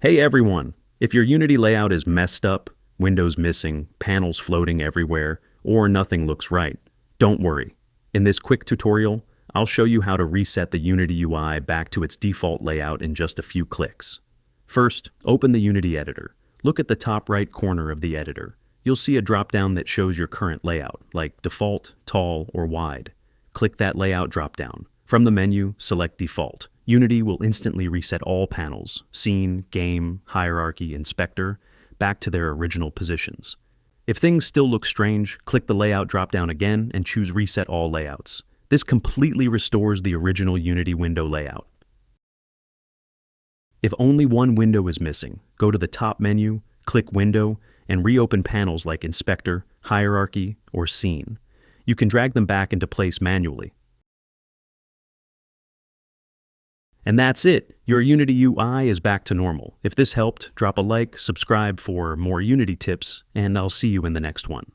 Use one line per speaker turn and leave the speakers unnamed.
Hey everyone! If your Unity layout is messed up, windows missing, panels floating everywhere, or nothing looks right, don't worry. In this quick tutorial, I'll show you how to reset the Unity UI back to its default layout in just a few clicks. First, open the Unity editor. Look at the top right corner of the editor. You'll see a drop-down that shows your current layout, like default, tall, or wide. Click that layout drop-down. From the menu, select default. Unity will instantly reset all panels, scene, game, hierarchy, inspector, back to their original positions. If things still look strange, click the layout drop-down again and choose reset all layouts. This completely restores the original Unity window layout. If only one window is missing, go to the top menu, click Window, and reopen panels like Inspector, Hierarchy, or Scene. You can drag them back into place manually. And that's it. Your Unity UI is back to normal. If this helped, drop a like, subscribe for more Unity tips, and I'll see you in the next one.